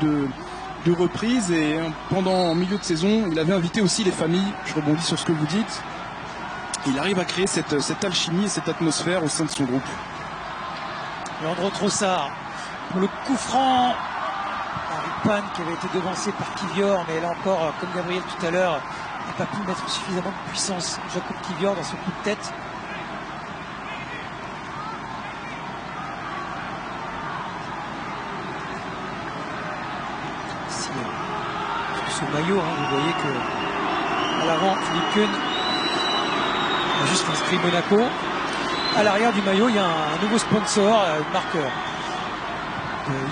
de reprises, et en milieu de saison, il avait invité aussi les familles. Je rebondis sur ce que vous dites. Il arrive à créer cette alchimie et cette atmosphère au sein de son groupe. Leandro Trossard pour le coup franc. Maripane qui avait été devancé par Kivior, mais là encore, comme Gabriel tout à l'heure, n'a pas pu mettre suffisamment de puissance. Jacob Kivior dans ce coup de tête. Sur ce maillot, vous voyez que à l'avant, Philippe Keun a juste inscrit Monaco. À l'arrière du maillot, il y a un nouveau sponsor, une marque de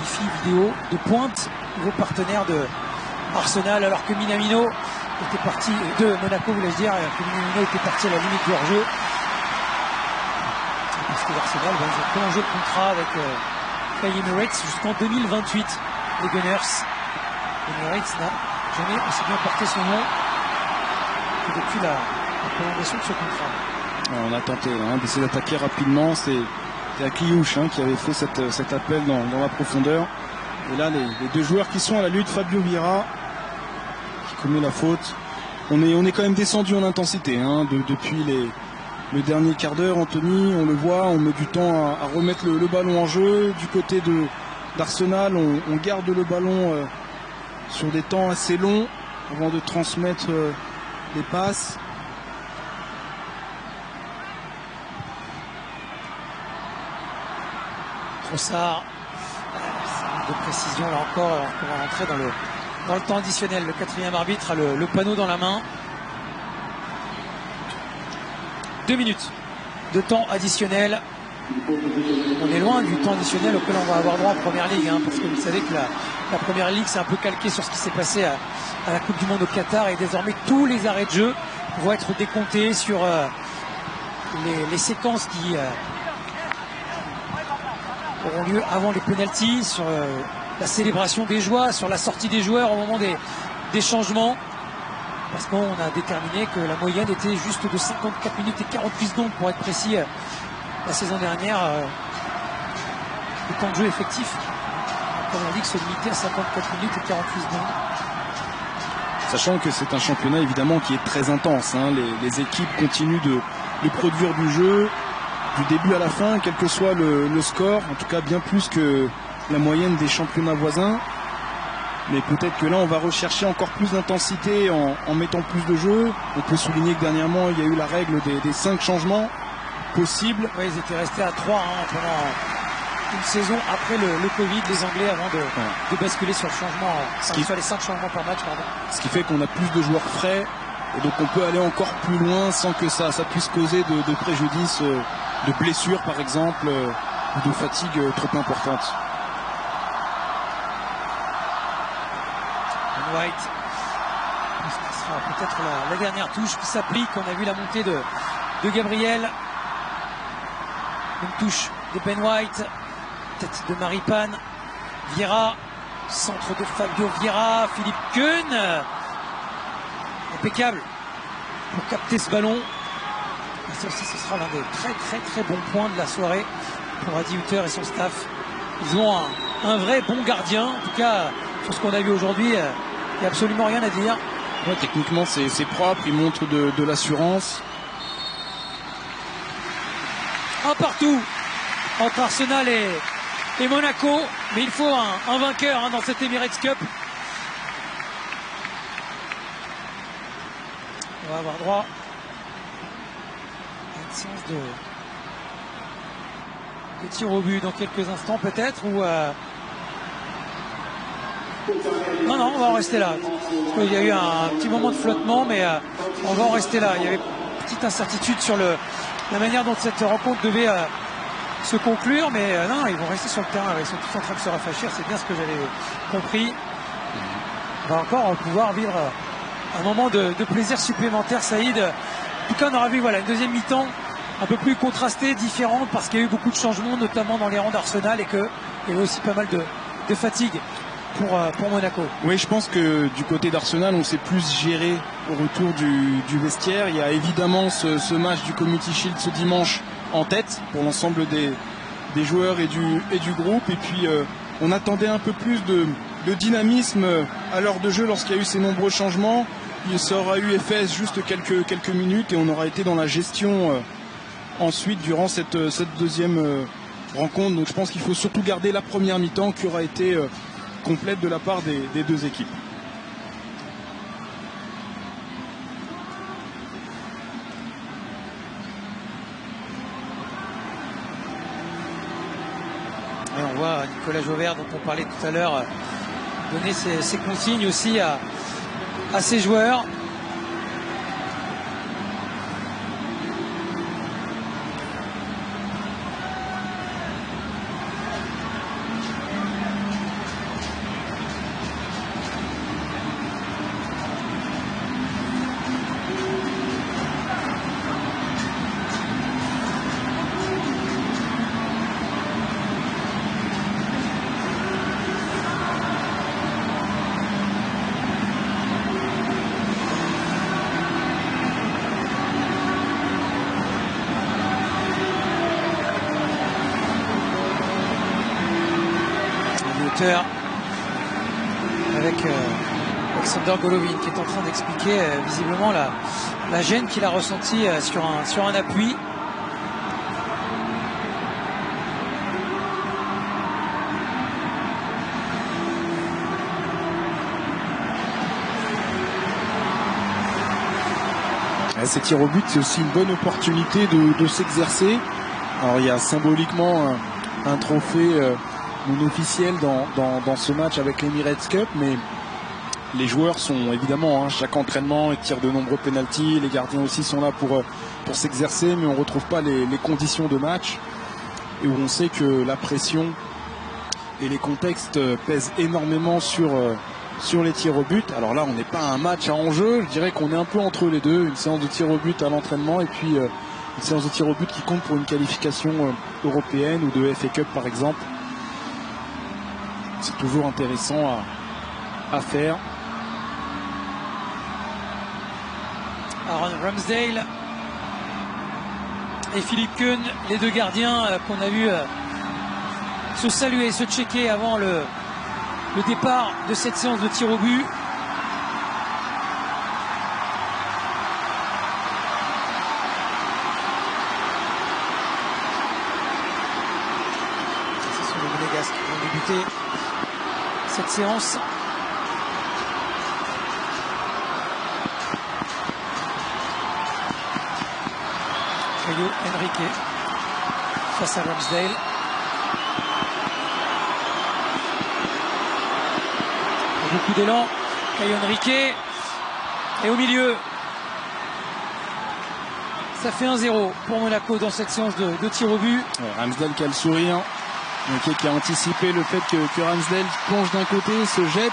hi-fi vidéo de pointe, nouveau partenaire de Arsenal, alors que Minamino était parti de Monaco, voulais-je dire, que Minamino était parti à la limite du hors-jeu. Parce que l'Arsenal va prolonger le contrat avec Kai Emirates jusqu'en 2028. Les Gunners. Emirates n'a jamais aussi bien porté son nom que depuis la prolongation de ce contrat. On a tenté d'essayer d'attaquer rapidement. C'est Akliouche qui avait fait cet appel dans la profondeur. Et là, les deux joueurs qui sont à la lutte, Fabio Vieira qui commet la faute. On est quand même descendu en intensité depuis le dernier quart d'heure. Anthony, on le voit, on met du temps à remettre le ballon en jeu. Du côté d'Arsenal, on garde le ballon sur des temps assez longs avant de transmettre les passes. Trossard, de précision là encore, on va rentrer dans le temps additionnel. Le quatrième arbitre a le panneau dans la main. 2 minutes de temps additionnel. On est loin du temps additionnel auquel on va avoir droit en première ligue, parce que vous savez que la première ligue c'est un peu calqué sur ce qui s'est passé à la Coupe du Monde au Qatar, et désormais tous les arrêts de jeu vont être décomptés sur les séquences qui auront lieu avant les pénaltys, sur la célébration des joueurs, sur la sortie des joueurs au moment des changements, parce qu'on a déterminé que la moyenne était juste de 54 minutes et 48 secondes pour être précis la saison dernière. Le temps de jeu effectif en première ligue se limitait à 54 minutes et 48 secondes. Sachant que c'est un championnat évidemment qui est très intense, les équipes continuent de produire du jeu du début à la fin, quel que soit le score, en tout cas bien plus que la moyenne des championnats voisins. Mais peut-être que là on va rechercher encore plus d'intensité en mettant plus de jeu. On peut souligner que dernièrement il y a eu la règle des 5 changements possibles. Oui, ils étaient restés à 3 pendant une saison après le Covid, les Anglais, avant de basculer sur le changement, sur les 5 changements par match. Ce qui fait qu'on a plus de joueurs frais, et donc on peut aller encore plus loin sans que ça puisse causer de préjudice, de blessures par exemple, ou de fatigue trop importante. Ben White, ce sera peut-être la dernière touche qui s'applique. On a vu la montée de Gabriel. Une touche de Ben White, tête de Maripane. Vieira, centre de Fabio Vieira, Philippe Keun. Impeccable pour capter ce ballon. Et ça aussi, ce sera l'un des très bons points de la soirée pour Adi Hütter et son staff. Ils ont un vrai bon gardien. En tout cas, sur ce qu'on a vu aujourd'hui, il n'y a absolument rien à dire. Ouais, techniquement, c'est propre, il montre de l'assurance. Un partout entre Arsenal et Monaco, mais il faut un vainqueur dans cette Emirates Cup. On va avoir droit à une séance de tir au but dans quelques instants peut-être, ou non, on va en rester là. Parce qu'il y a eu un petit moment de flottement, mais on va en rester là. Il y avait une petite incertitude sur la manière dont cette rencontre devait se conclure, mais non, ils vont rester sur le terrain. Ils sont tous en train de se rafraîchir, c'est bien ce que j'avais compris. On va encore pouvoir vivre un moment de plaisir supplémentaire, Saïd. En tout cas, on aura vu une deuxième mi-temps un peu plus contrastée, différente, parce qu'il y a eu beaucoup de changements, notamment dans les rangs d'Arsenal, et qu'il y avait aussi pas mal de fatigue pour Monaco. Oui, je pense que du côté d'Arsenal, on s'est plus géré au retour du vestiaire. Il y a évidemment ce match du Community Shield ce dimanche en tête pour l'ensemble des joueurs et du groupe. Et puis on attendait un peu plus de dynamisme à l'heure de jeu lorsqu'il y a eu ces nombreux changements. Ça aura eu effet juste quelques minutes et on aura été dans la gestion ensuite durant cette deuxième rencontre. Donc je pense qu'il faut surtout garder la première mi-temps qui aura été complète de la part des deux équipes. Et on voit Nicolas Jauvert, dont on parlait tout à l'heure, donner ses consignes aussi à ses joueurs. Avec Alexander Golovin qui est en train d'expliquer visiblement la gêne qu'il a ressentie sur un appui. Ces tirs au but, c'est aussi une bonne opportunité de s'exercer. Alors il y a symboliquement un trophée non officiel dans ce match avec l'Emirates Cup, mais les joueurs sont évidemment, chaque entraînement, ils tirent de nombreux pénaltys, les gardiens aussi sont là pour s'exercer, mais on ne retrouve pas les conditions de match et où on sait que la pression et les contextes pèsent énormément sur les tirs au but. Alors là, on n'est pas un match à enjeu, je dirais qu'on est un peu entre les deux, une séance de tirs au but à l'entraînement et puis une séance de tirs au but qui compte pour une qualification européenne ou de FA Cup par exemple. C'est toujours intéressant à faire. Aaron Ramsdale et Philippe Keun, les deux gardiens qu'on a vu se saluer, se checker avant le départ de cette séance de tir au but. Ce sont les Monégasques qui vont débuter cette séance. Caio Henrique face à Ramsdale. Beaucoup d'élan. Caio Henrique. Et au milieu, ça fait 1-0 pour Monaco dans cette séance de tir au but. Ouais, Ramsdale qui a le sourire. Qui a anticipé le fait que Ramsdale plonge d'un côté, se jette.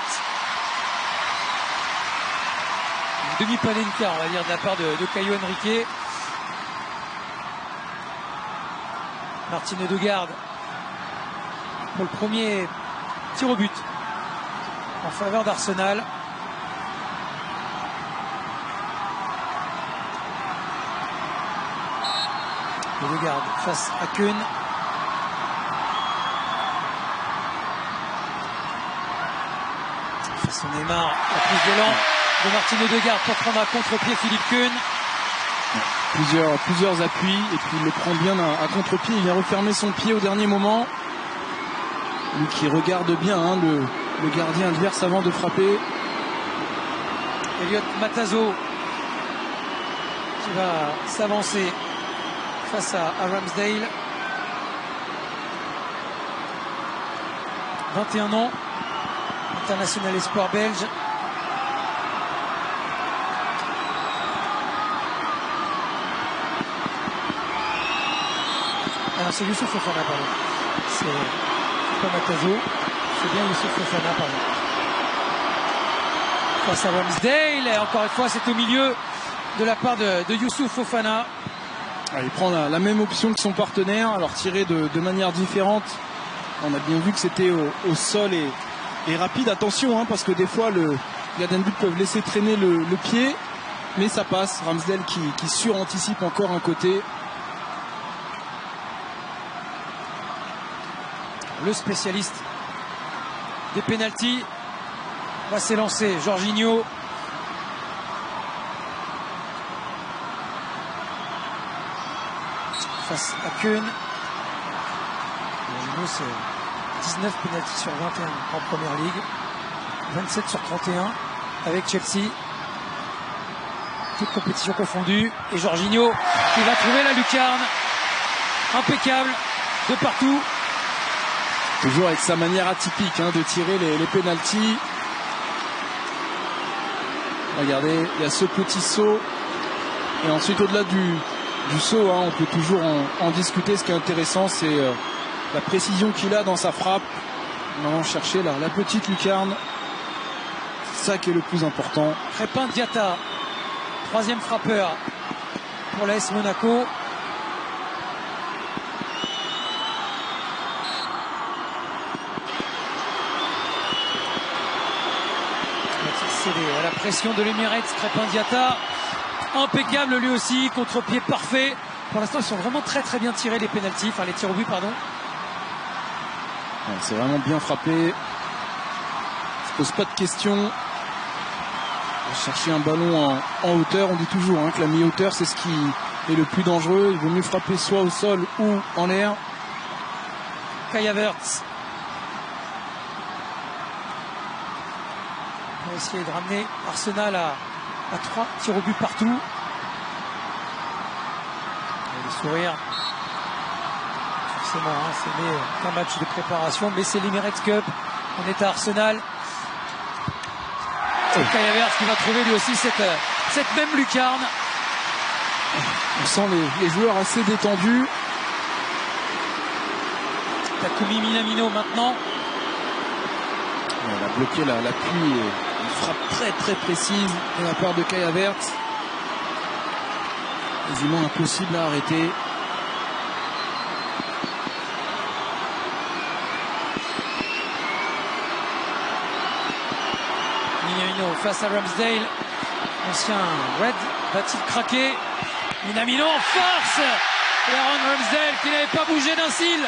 Une demi-palenka, on va dire, de la part de Caio Henrique. Martin Odegaard pour le premier tir au but en faveur d'Arsenal. Odegaard face à Keun. Face au Neymar, la prise d'élan de Martin Odegaard pour prendre à contre-pied Philippe Keun. Plusieurs appuis et puis il le prend bien à contre-pied. Il vient refermer son pied au dernier moment. Lui qui regarde bien le gardien adverse avant de frapper. Elliot Matazo qui va s'avancer face à Ramsdale. 21 ans, international espoir belge. Alors c'est Youssouf Fofana, pardon. C'est pas Matazo, c'est bien Youssouf Fofana, pardon. Face à Ramsdale, et encore une fois, c'est au milieu de la part de Youssouf Fofana. Il prend la même option que son partenaire, alors tiré de manière différente. On a bien vu que c'était au sol et rapide. Attention, parce que des fois, les gardiens de but peuvent laisser traîner le pied, mais ça passe. Ramsdale qui suranticipe encore un côté. Le spécialiste des pénaltys va s'élancer. Jorginho. Face à Keun. Jorginho, c'est 19 pénaltys sur 21 en première ligue. 27 sur 31 avec Chelsea. Toute compétition confondue. Et Jorginho qui va trouver la lucarne. Impeccable de partout. Toujours avec sa manière atypique de tirer les pénaltys. Regardez, il y a ce petit saut. Et ensuite, au-delà du saut, on peut toujours en discuter. Ce qui est intéressant, c'est la précision qu'il a dans sa frappe. En allant chercher la petite lucarne. C'est ça qui est le plus important. Crépin Diatta, troisième frappeur pour l'AS Monaco. À la pression de l'Emirates, Crépin Diatta, impeccable lui aussi, contre-pied parfait. Pour l'instant, ils sont vraiment très très bien tirés les pénaltys, enfin les tirs au but, pardon. Ouais, c'est vraiment bien frappé. Il ne se pose pas de questions. On va chercher un ballon en hauteur. On dit toujours que la mi-hauteur, c'est ce qui est le plus dangereux. Il vaut mieux frapper soit au sol ou en l'air. Kai Havertz. On va essayer de ramener Arsenal à 3 tirs au but partout. Et les sourires. Forcément, c'est un match de préparation, mais c'est l'Emirates Cup. On est à Arsenal. C'est Kai Havertz qui va trouver lui aussi cette même lucarne. On sent les joueurs assez détendus. Takumi Minamino maintenant. Elle a bloqué l'appui et une frappe très très précise de la part de Kai Havertz. Quasiment impossible à arrêter. Minamino face à Ramsdale. Ancien Red va-t-il craquer? Minamino en force. Et Aaron Ramsdale qui n'avait pas bougé d'un cil.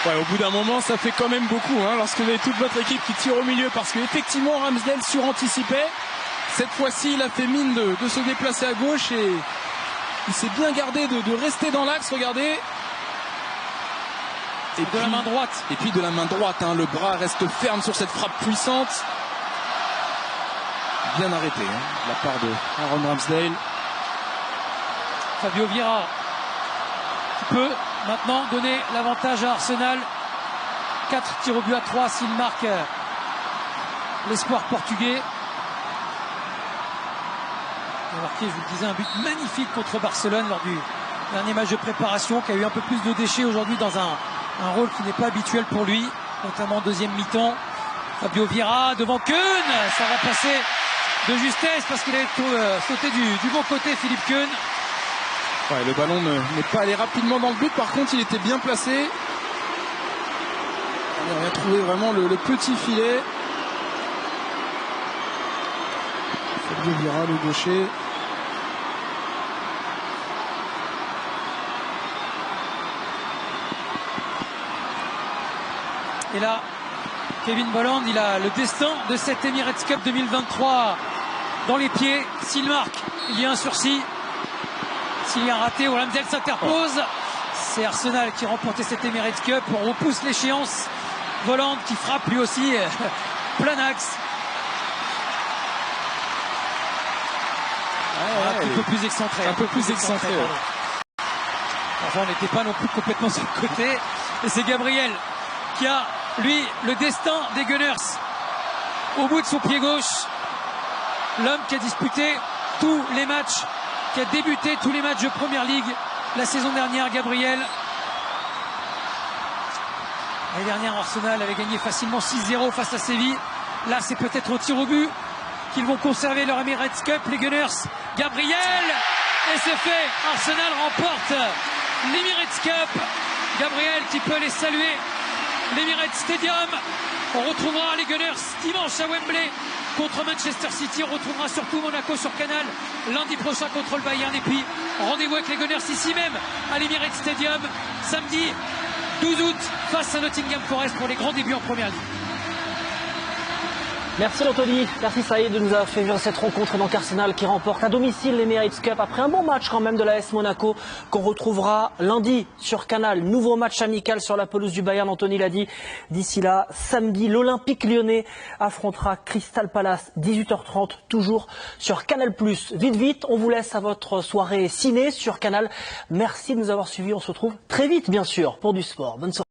Ouais, au bout d'un moment, ça fait quand même beaucoup lorsque vous avez toute votre équipe qui tire au milieu, parce qu'effectivement, Ramsdale suranticipait. Cette fois-ci, il a fait mine de se déplacer à gauche et il s'est bien gardé de rester dans l'axe. Regardez. Et de la main droite. Et puis de la main droite, le bras reste ferme sur cette frappe puissante. Bien arrêté de la part de Aaron Ramsdale. Fabio Vieira qui peut maintenant donner l'avantage à Arsenal. 4 tirs au but à 3 s'il marque l'espoir portugais. Il a marqué, je vous le disais, un but magnifique contre Barcelone lors du dernier match de préparation, qui a eu un peu plus de déchets aujourd'hui dans un rôle qui n'est pas habituel pour lui, notamment en deuxième mi-temps. Fabio Vieira devant Keun, ça va passer de justesse parce qu'il a sauté du bon côté, Philippe Keun. Ouais, le ballon n'est pas allé rapidement dans le but, par contre il était bien placé. Il a trouvé vraiment le petit filet. Fabio Vieira, le gaucher. Et là, Kevin Bolland, il a le destin de cette Emirates Cup 2023 dans les pieds. S'il marque, il y a un sursis. S'il y a un raté, Ramsdale s'interpose. C'est Arsenal qui remportait cette Emirates Cup. On repousse l'échéance. Bolland qui frappe lui aussi plein axe. Un peu plus excentré. Un peu plus excentré. Enfin, on n'était pas non plus complètement sur le côté. Et c'est Gabriel qui a, lui, le destin des Gunners au bout de son pied gauche. L'homme qui a disputé tous les matchs, qui a débuté tous les matchs de Première Ligue la saison dernière, Gabriel. L'année dernière, Arsenal avait gagné facilement 6-0 face à Séville. Là, c'est peut-être au tir au but qu'ils vont conserver leur Emirates Cup, les Gunners. Gabriel, et c'est fait. Arsenal remporte l'Emirates Cup. Gabriel qui peut aller saluer l'Emirates Stadium. On retrouvera les Gunners dimanche à Wembley contre Manchester City. On retrouvera surtout Monaco sur Canal lundi prochain contre le Bayern. Et puis rendez-vous avec les Gunners ici même à l'Emirates Stadium samedi 12 août face à Nottingham Forest pour les grands débuts en Première Ligue. Merci Anthony, merci Saïd de nous avoir fait vivre cette rencontre et donc Arsenal qui remporte à domicile l'Emirates Cup après un bon match quand même de l'AS Monaco qu'on retrouvera lundi sur Canal. Nouveau match amical sur la pelouse du Bayern, Anthony l'a dit. D'ici là, samedi, l'Olympique Lyonnais affrontera Crystal Palace, 18h30, toujours sur Canal+. Vite, on vous laisse à votre soirée ciné sur Canal. Merci de nous avoir suivis, on se retrouve très vite bien sûr pour du sport. Bonne soirée.